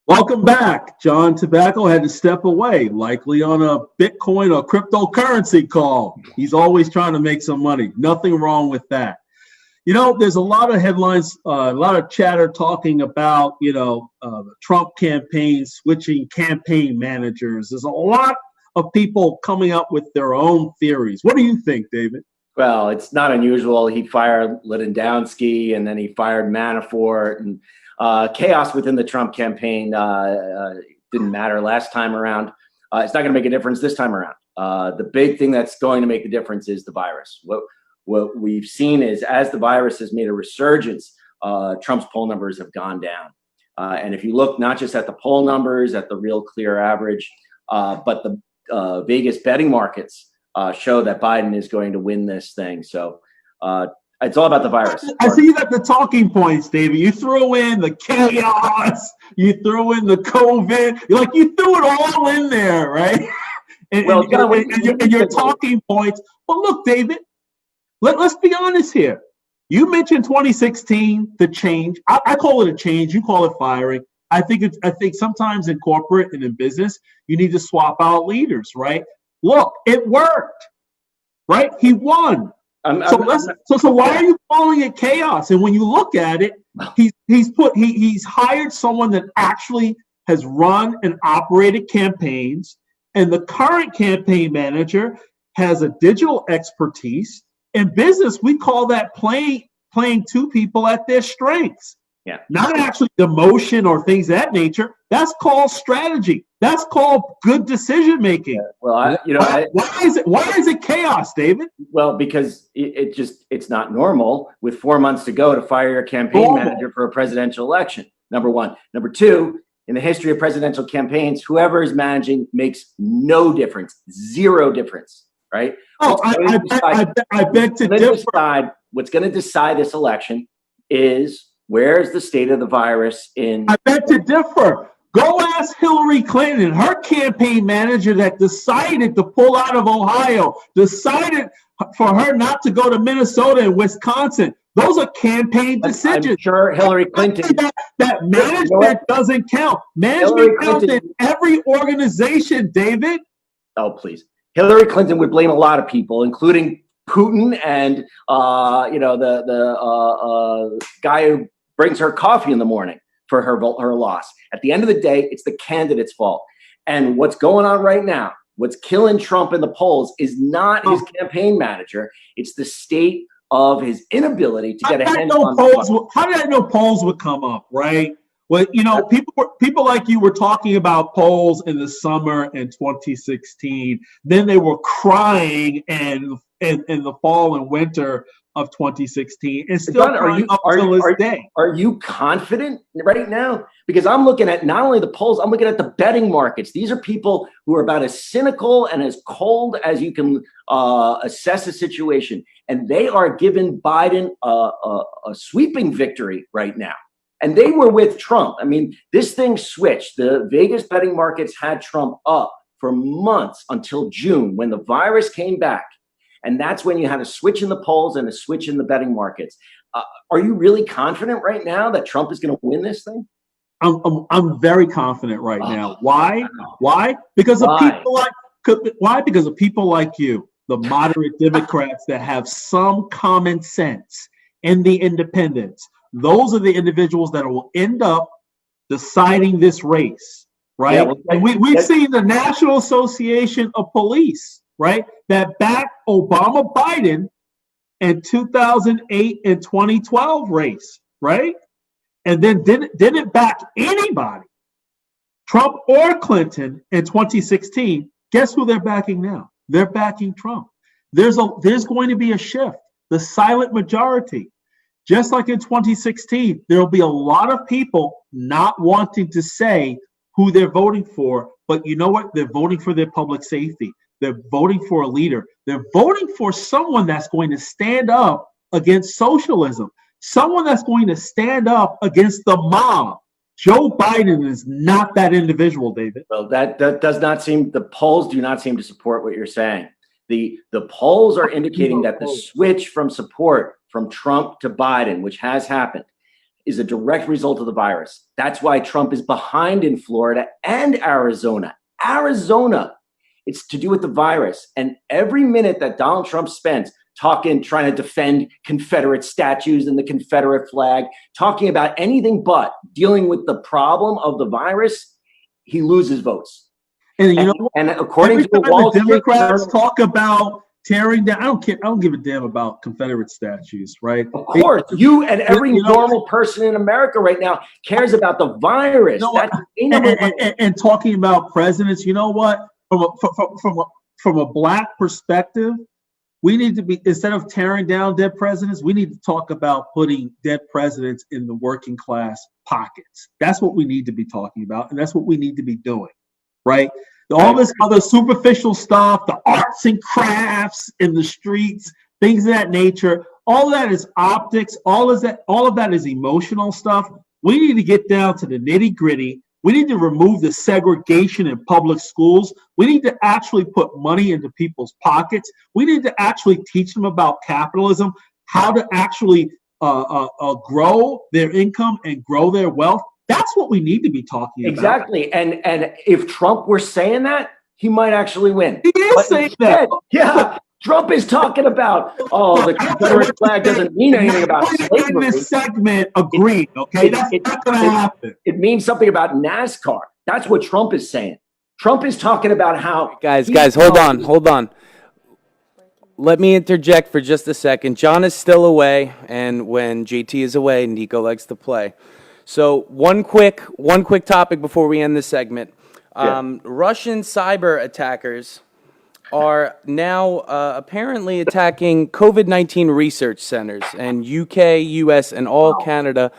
Welcome back. John Tobacco had to step away, likely on a Bitcoin or cryptocurrency call. He's always trying to make some money. Nothing wrong with that. You know, there's a lot of headlines, a lot of chatter talking about, the Trump campaign switching campaign managers. There's a lot of people coming up with their own theories. What do you think, David? Well, it's not unusual. He fired Lewandowski, and then he fired Manafort, and chaos within the Trump campaign didn't matter last time around. It's not going to make a difference this time around. The big thing that's going to make the difference is the virus. What we've seen is as the virus has made a resurgence, Trump's poll numbers have gone down. And if you look not just at the poll numbers, at the real clear average, but the Vegas betting markets show that Biden is going to win this thing. So it's all about the virus. I see you got the talking points, David. You threw in the chaos, you threw in the COVID, you threw it all in there, right? And your talking points. But look, David, let's be honest here. You mentioned 2016, the change. I call it a change. You call it firing. I think sometimes in corporate and in business, you need to swap out leaders, right? Look, it worked, right? He won. So why are you calling it chaos? And when you look at it, he's hired someone that actually has run and operated campaigns, and the current campaign manager has a digital expertise. In business, we call that playing two people at their strengths. Yeah. Not actually demotion or things of that nature. That's called strategy. That's called good decision making. Yeah. Well, why is it chaos, David? Well, because it's not normal with 4 months to go to fire your campaign manager for a presidential election. Number one. Number two, in the history of presidential campaigns, whoever is managing makes no difference, zero difference, right? Oh, I beg to differ. What's going to decide this election is where's the state of the virus in. I beg to differ. Go ask Hillary Clinton, her campaign manager that decided to pull out of Ohio, decided for her not to go to Minnesota and Wisconsin. Those are campaign decisions. I'm sure Hillary Clinton. That management doesn't count. Management counts in every organization, David. Oh, please. Hillary Clinton would blame a lot of people, including Putin and the guy who brings her coffee in the morning for her loss. At the end of the day, it's the candidate's fault. And what's going on right now, what's killing Trump in the polls is not his campaign manager. It's the state of his inability to get a handle on polls. How did I know polls would come up, right? Well, people like you were talking about polls in the summer in 2016. Then they were crying in the fall and winter of 2016, and still Are you confident right now? Because I'm looking at not only the polls, I'm looking at the betting markets. These are people who are about as cynical and as cold as you can assess a situation, and they are giving Biden a sweeping victory right now. And they were with Trump. I mean, this thing switched. The Vegas betting markets had Trump up for months until June when the virus came back. And that's when you had a switch in the polls and a switch in the betting markets. Are you really confident right now that Trump is going to win this thing? I'm very confident right now. Why? Why? Because of people like you, the moderate Democrats that have some common sense and the independents. Those are the individuals that will end up deciding this race, right? Yeah, and we've seen the National Association of Police, right, that backed Obama Biden in 2008 and 2012 race, right? And then didn't back anybody, Trump or Clinton, in 2016. Guess who they're backing now? They're backing Trump. There's going to be a shift. The silent majority. Just like in 2016, there will be a lot of people not wanting to say who they're voting for, but you know what? They're voting for their public safety. They're voting for a leader. They're voting for someone that's going to stand up against socialism, someone that's going to stand up against the mob. Joe Biden is not that individual, David. Well, that does not seem, the polls do not seem to support what you're saying. The polls are indicating that the switch from support from Trump to Biden, which has happened, is a direct result of the virus. That's why Trump is behind in Florida and Arizona. It's to do with the virus. And every minute that Donald Trump spends trying to defend Confederate statues and the Confederate flag, talking about anything but dealing with the problem of the virus, he loses votes. And you know what? And according to the Wall Street Democrats talk about tearing down, I don't give a damn about Confederate statues, right? Of course, you and every normal person in America right now cares about the virus. And talking about presidents, you know what? From a black perspective, we need to be, instead of tearing down dead presidents, we need to talk about putting dead presidents in the working class pockets. That's what we need to be talking about, and that's what we need to be doing, right? All this other superficial stuff, the arts and crafts in the streets, things of that nature, all of that is optics, all of that is emotional stuff. We need to get down to the nitty-gritty. We need to remove the segregation in public schools. We need to actually put money into people's pockets. We need to actually teach them about capitalism, how to actually grow their income and grow their wealth. That's what we need to be talking about. Exactly. And if Trump were saying that, he might actually win. He is saying that. Yeah. Trump is talking about, the Confederate flag doesn't mean anything about slavery. In this segment, agreed, okay? That's not going to happen. It means something about NASCAR. That's what Trump is saying. Trump is talking about how... Guys, hold on. Let me interject for just a second. John is still away, and when JT is away, Nico likes to play. So one quick topic before we end this segment. Russian cyber attackers are now apparently attacking COVID-19 research centers, and UK, US, and all Canada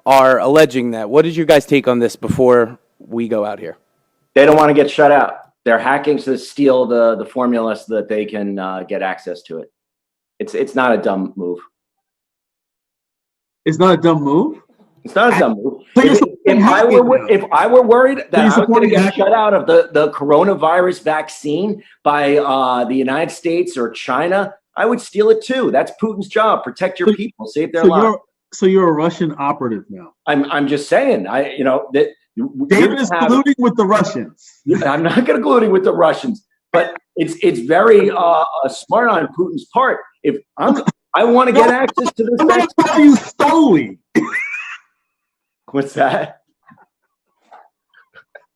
are alleging that. What is your guys' take on this before we go out here? They don't want to get shut out. They're hacking to steal the formula so that they can get access to it. It's not a dumb move. It's not a dumb move? It's not a dumb move. If I were worried that I was going to get shut out of the coronavirus vaccine by the United States or China, I would steal it too. That's Putin's job. Protect your people, save their lives. So you're a Russian operative now. I'm just saying. David is colluding with the Russians. I'm not going to colluding with the Russians, but it's very smart on Putin's part. If I want to get access to this. I'm going to tell you solely. What's that?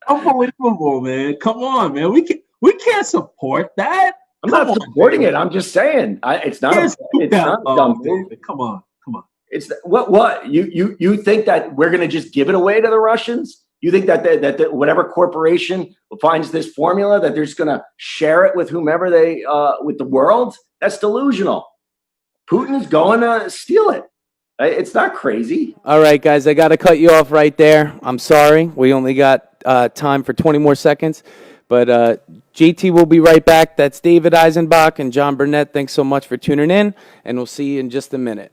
Unbelievable, man. Come on, man. We can't support that. I'm not supporting it. I'm just saying it's not a dumb move. Come on. It's what you think that we're going to just give it away to the Russians? You think that whatever corporation finds this formula that they're just going to share it with whomever they with the world? That's delusional. Putin is going to steal it. It's not crazy. All right, guys, I got to cut you off right there. I'm sorry. We only got time for 20 more seconds. But JT will be right back. That's David Eisenbach and John Burnett. Thanks so much for tuning in, and we'll see you in just a minute.